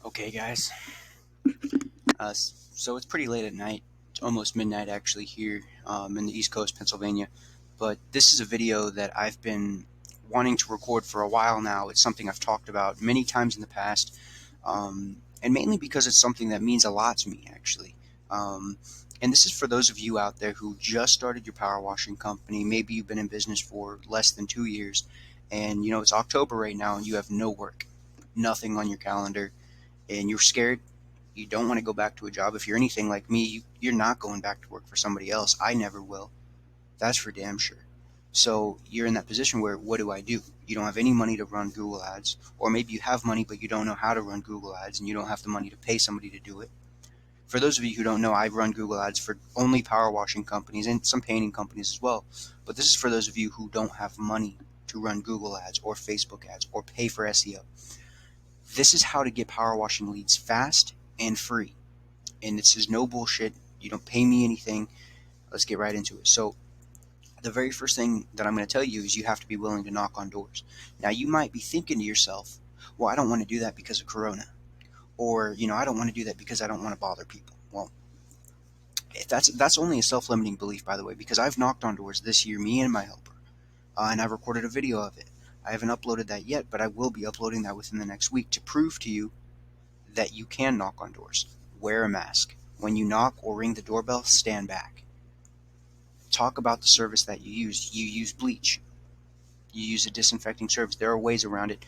Okay, guys. So it's pretty late at night. It's almost midnight actually here in the East Coast, Pennsylvania. But this is a video that I've been wanting to record for a while now. It's something I've talked about many times in the past, and mainly because it's something that means a lot to me, actually. Um, and this is for those of you out there who just started your power washing company. Maybe you've been in business for less than 2 years, and it's October right now, and you have no work, nothing on your calendar, and you're scared. You don't want to go back to a job. If you're anything like me, you're not going back to work for somebody else. I never will. That's for damn sure. So you're in that position where, what do I do? You don't have any money to run Google ads, or maybe you have money but you don't know how to run Google ads, and you don't have the money to pay somebody to do it. For those of you who don't know, I run Google ads for only power washing companies and some painting companies as well. But this is for those of you who don't have money to run Google ads or Facebook ads or pay for SEO. This is how to get power washing leads fast and free. And this is no bullshit. You don't pay me anything. Let's get right into it. So the very first thing that I'm going to tell you is you have to be willing to knock on doors. Now you might be thinking to yourself, well, I don't want to do that because of Corona. Or, I don't want to do that because I don't want to bother people. Well, that's only a self-limiting belief, by the way, because I've knocked on doors this year, me and my helper, and I've recorded a video of it. I haven't uploaded that yet, but I will be uploading that within the next week to prove to you that you can knock on doors. Wear a mask. When you knock or ring the doorbell, stand back. Talk about the service that you use. You use bleach. You use a disinfecting service. There are ways around it.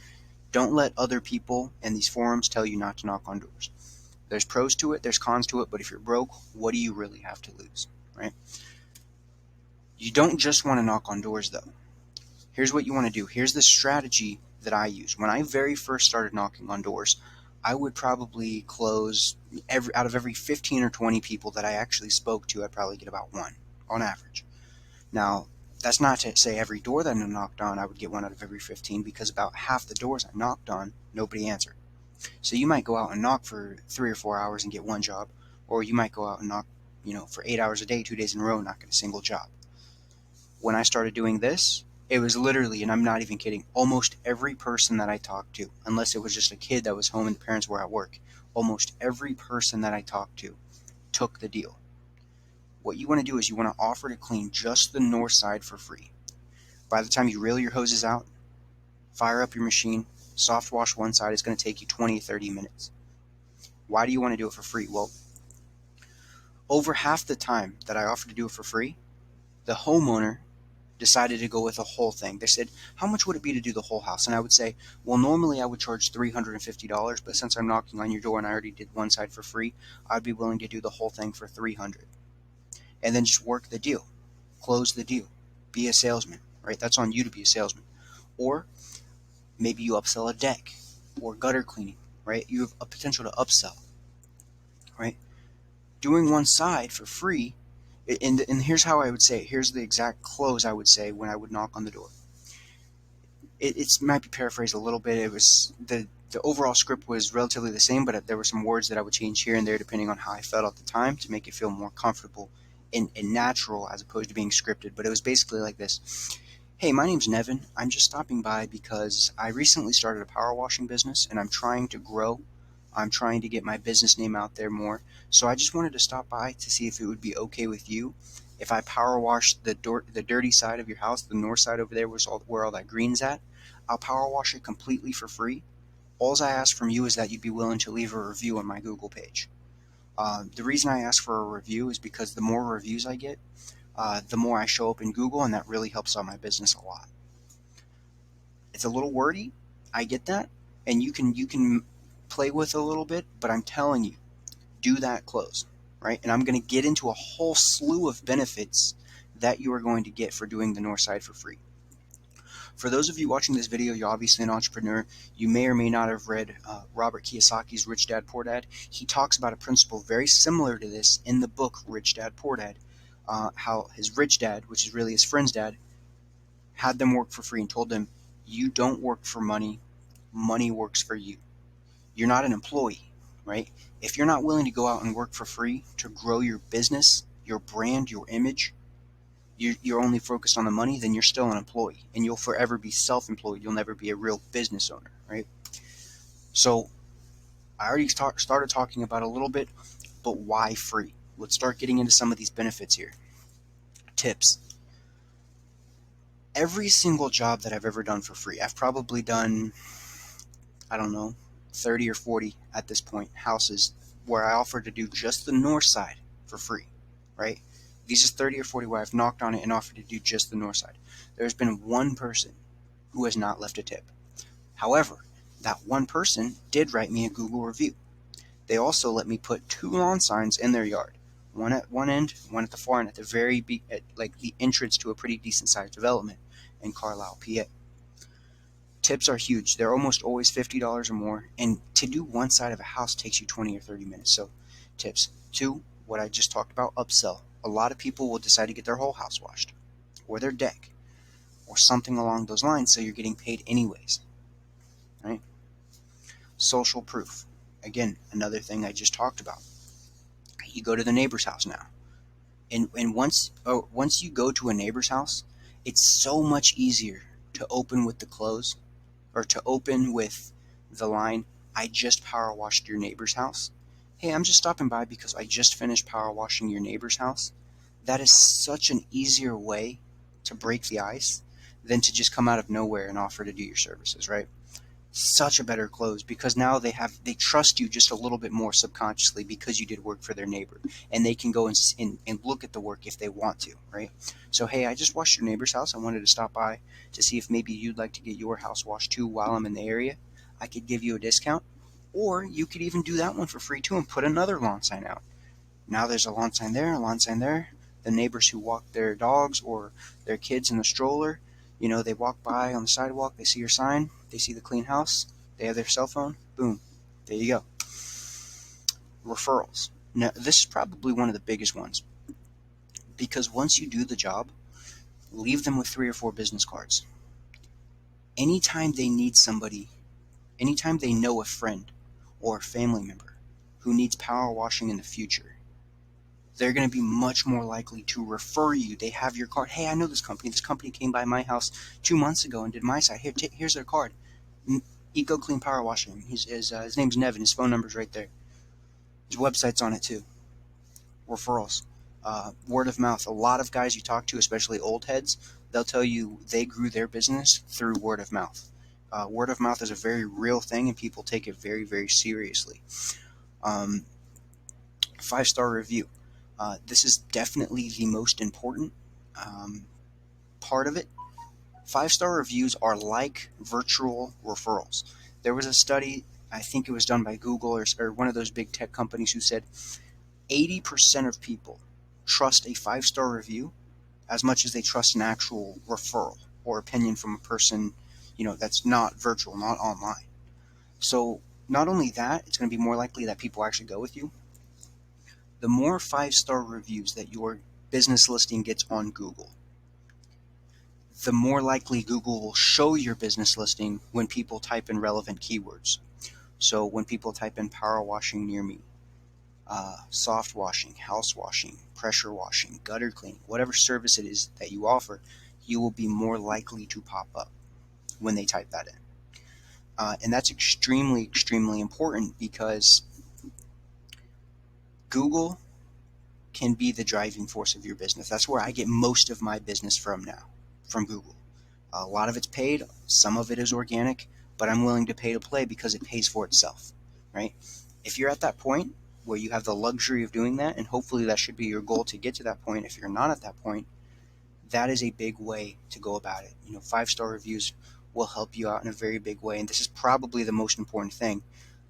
Don't let other people in these forums tell you not to knock on doors. There's pros to it, there's cons to it, but if you're broke, what do you really have to lose, right? You don't just want to knock on doors, though. Here's what you want to do. Here's the strategy that I use. When I very first started knocking on doors, I would probably close out of every 15 or 20 people that I actually spoke to, I'd probably get about one on average. Now, that's not to say every door that I knocked on, I would get one out of every 15, because about half the doors I knocked on, nobody answered. So you might go out and knock for 3 or 4 hours and get one job, or you might go out and knock, for 8 hours a day, 2 days in a row, not get a single job. When I started doing this, it was literally, and I'm not even kidding, almost every person that I talked to, unless it was just a kid that was home and the parents were at work, almost every person that I talked to took the deal. What you want to do is you want to offer to clean just the north side for free. By the time you reel your hoses out, fire up your machine, soft wash one side, it's going to take you 20 to 30 minutes. Why do you want to do it for free? Well, over half the time that I offered to do it for free, the homeowner decided to go with the whole thing. They said, how much would it be to do the whole house? And I would say, well, normally I would charge $350, but since I'm knocking on your door and I already did one side for free, I'd be willing to do the whole thing for $300. And then just work the deal. Close the deal. Be a salesman, right? That's on you to be a salesman. Or maybe you upsell a deck or gutter cleaning, right? You have a potential to upsell, right? Doing one side for free, and here's how I would say it. Here's the exact close I would say when I would knock on the door. It might be paraphrased a little bit. It was the overall script was relatively the same, but there were some words that I would change here and there depending on how I felt at the time to make it feel more comfortable and natural as opposed to being scripted. But it was basically like this. Hey, my name's Nevin. I'm just stopping by because I recently started a power washing business and I'm trying to grow. I'm trying to get my business name out there more. So I just wanted to stop by to see if it would be okay with you if I power wash the dirty side of your house, the north side over there where all that green's at. I'll power wash it completely for free. All I ask from you is that you'd be willing to leave a review on my Google page. The reason I ask for a review is because the more reviews I get, the more I show up in Google, and that really helps out my business a lot. It's a little wordy, I get that, and you can play with it a little bit, but I'm telling you, do that close, right? And I'm going to get into a whole slew of benefits that you are going to get for doing the north side for free. For those of you watching this video, you're obviously an entrepreneur. You may or may not have read Robert Kiyosaki's Rich Dad Poor Dad. He talks about a principle very similar to this in the book Rich Dad Poor Dad. How his rich dad, which is really his friend's dad, had them work for free and told them, you don't work for money, money works for you. You're not an employee, right? If you're not willing to go out and work for free to grow your business, your brand, your image, you're only focused on the money, then you're still an employee and you'll forever be self-employed. You'll never be a real business owner, right? So I already started talking about a little bit, but why free? Let's start getting into some of these benefits here. Tips. Every single job that I've ever done for free, I've probably done, I don't know, 30 or 40 at this point, houses where I offered to do just the north side for free, right? These are 30 or 40 where I've knocked on it and offered to do just the north side. There's been one person who has not left a tip. However, that one person did write me a Google review. They also let me put 2 lawn signs in their yard, one at one end, one at the far end, at the like the entrance to a pretty decent sized development in Carlisle, PA. Tips are huge. They're almost always $50 or more, and to do one side of a house takes you 20 or 30 minutes. So, tips. 2, what I just talked about, upsell. A lot of people will decide to get their whole house washed, or their deck, or something along those lines, so you're getting paid anyways, right? Social proof. Again, another thing I just talked about. You go to the neighbor's house now, and once you go to a neighbor's house, it's so much easier to open with the close, or to open with the line, I just power washed your neighbor's house. Hey, I'm just stopping by because I just finished power washing your neighbor's house. That is such an easier way to break the ice than to just come out of nowhere and offer to do your services, right? Such a better close, because now they trust you just a little bit more subconsciously because you did work for their neighbor, and they can go and look at the work if they want to, right? So, hey, I just washed your neighbor's house. I wanted to stop by to see if maybe you'd like to get your house washed too while I'm in the area. I could give you a discount, or you could even do that one for free too and put another lawn sign out. Now there's a lawn sign there, a lawn sign there. The neighbors who walk their dogs or their kids in the stroller, they walk by on the sidewalk, they see your sign, they see the clean house, they have their cell phone, boom, there you go. Referrals. Now, this is probably one of the biggest ones, because once you do the job, leave them with 3 or 4 business cards. Anytime they need somebody, anytime they know a friend or a family member who needs power washing in the future, they're going to be much more likely to refer you. They have your card. Hey, I know this company. This company came by my house 2 months ago and did my side. Here's their card. Eco Clean Power Washing. His name's Nevin. His phone number's right there. His website's on it too. Referrals. Word of mouth. A lot of guys you talk to, especially old heads, they'll tell you they grew their business through word of mouth. Word of mouth is a very real thing, and people take it very, very seriously. 5-star review. This is definitely the most important part of it. 5-star reviews are like virtual referrals. There was a study, I think it was done by Google or one of those big tech companies, who said 80% of people trust a 5-star review as much as they trust an actual referral or opinion from a person, that's not virtual, not online. So not only that, it's going to be more likely that people actually go with you. The more 5-star reviews that your business listing gets on Google, the more likely Google will show your business listing when people type in relevant keywords. So when people type in power washing near me, soft washing, house washing, pressure washing, gutter cleaning, whatever service it is that you offer, you will be more likely to pop up when they type that in. And that's extremely, extremely important, because Google can be the driving force of your business. That's where I get most of my business from now, from Google. A lot of it's paid, some of it is organic, but I'm willing to pay to play because it pays for itself, right? If you're at that point where you have the luxury of doing that, and hopefully that should be your goal to get to that point. If you're not at that point, that is a big way to go about it. 5-star reviews will help you out in a very big way, and this is probably the most important thing.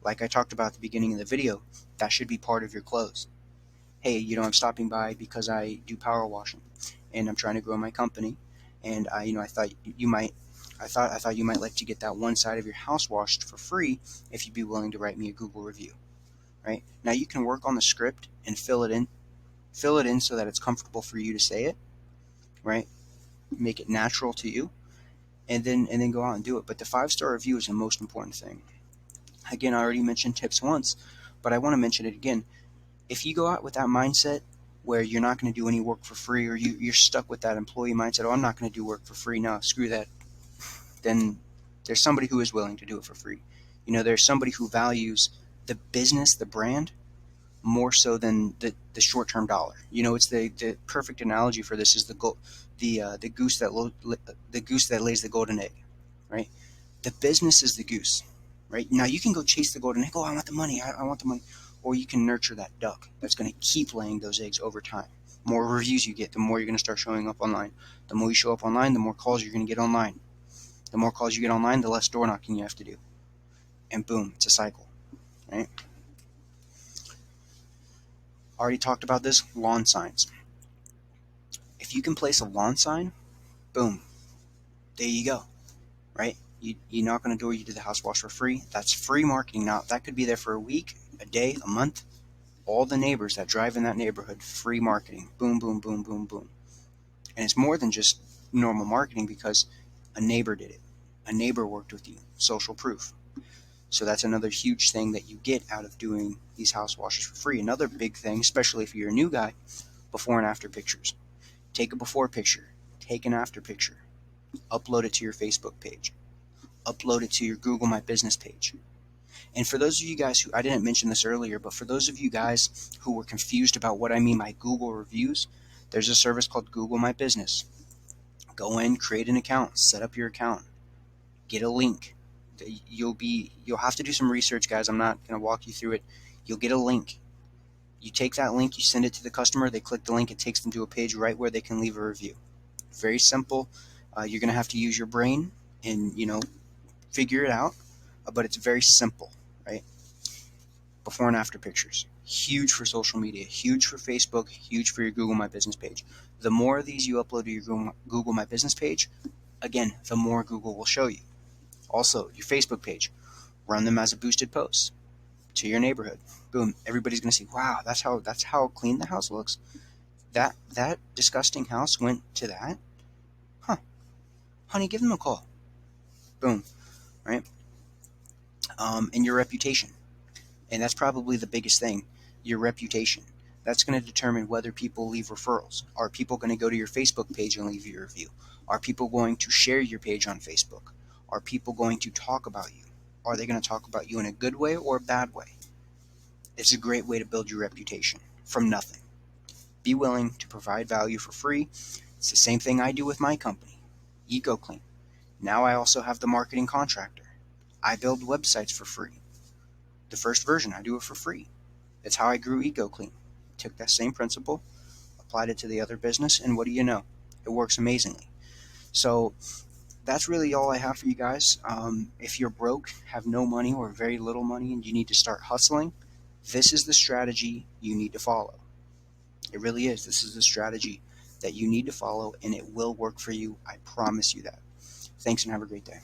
Like I talked about at the beginning of the video, that should be part of your close. Hey, I'm stopping by because I do power washing, and I'm trying to grow my company, and I thought you might like to get that one side of your house washed for free if you'd be willing to write me a Google review. Right? Now you can work on the script and fill it in so that it's comfortable for you to say it, right? Make it natural to you, and then go out and do it. But the 5-star review is the most important thing. Again, I already mentioned tips once, but I want to mention it again. If you go out with that mindset where you're not going to do any work for free, or you're stuck with that employee mindset, I'm not going to do work for free, no, screw that, then there's somebody who is willing to do it for free. There's somebody who values the business, the brand, more so than the short-term dollar. It's the perfect analogy for this is the goose the goose that lays the golden egg, right? The business is the goose, right? Now you can go chase the golden egg. Oh, I want the money. I want the money. Or you can nurture that duck that's going to keep laying those eggs over time. The more reviews you get, the more you're going to start showing up online. The more you show up online, the more calls you're going to get online. The more calls you get online, the less door knocking you have to do. And boom, it's a cycle, right? Already talked about this, lawn signs. If you can place a lawn sign, boom, there you go, right? You knock on a door, you do the house wash for free. That's free marketing. Now, that could be there for a week, a day, a month. All the neighbors that drive in that neighborhood, free marketing. Boom, boom, boom, boom, boom. And it's more than just normal marketing because a neighbor did it. A neighbor worked with you. Social proof. So that's another huge thing that you get out of doing these house washes for free. Another big thing, especially if you're a new guy, before and after pictures. Take a before picture. Take an after picture. Upload it to your Facebook page. Upload it to your Google My Business page. And for those of you guys who, I didn't mention this earlier, but for those of you guys who were confused about what I mean by Google reviews, there's a service called Google My Business. Go in, create an account, set up your account, get a link. You'll have to do some research, guys. I'm not going to walk you through it. You'll get a link. You take that link, you send it to the customer, they click the link, it takes them to a page right where they can leave a review. Very simple. You're going to have to use your brain and, figure it out, but it's very simple, right? Before and after pictures. Huge for social media, huge for Facebook, huge for your Google My Business page. The more of these you upload to your Google My Business page, again, the more Google will show you. Also, your Facebook page, run them as a boosted post to your neighborhood. Boom, everybody's going to see, wow, that's how clean the house looks. That disgusting house went to that? Huh. Honey, give them a call. Boom, right? And your reputation. And that's probably the biggest thing, your reputation. That's going to determine whether people leave referrals. Are people going to go to your Facebook page and leave you a review? Are people going to share your page on Facebook? Are people going to talk about you? Are they going to talk about you in a good way or a bad way? It's a great way to build your reputation from nothing. Be willing to provide value for free. It's the same thing I do with my company, EcoClean. Now I also have the marketing contractor. I build websites for free. The first version, I do it for free. That's how I grew EcoClean. Took that same principle, applied it to the other business, and what do you know? It works amazingly. So that's really all I have for you guys. If you're broke, have no money or very little money, and you need to start hustling, this is the strategy you need to follow. It really is. This is the strategy that you need to follow, and it will work for you. I promise you that. Thanks, and have a great day.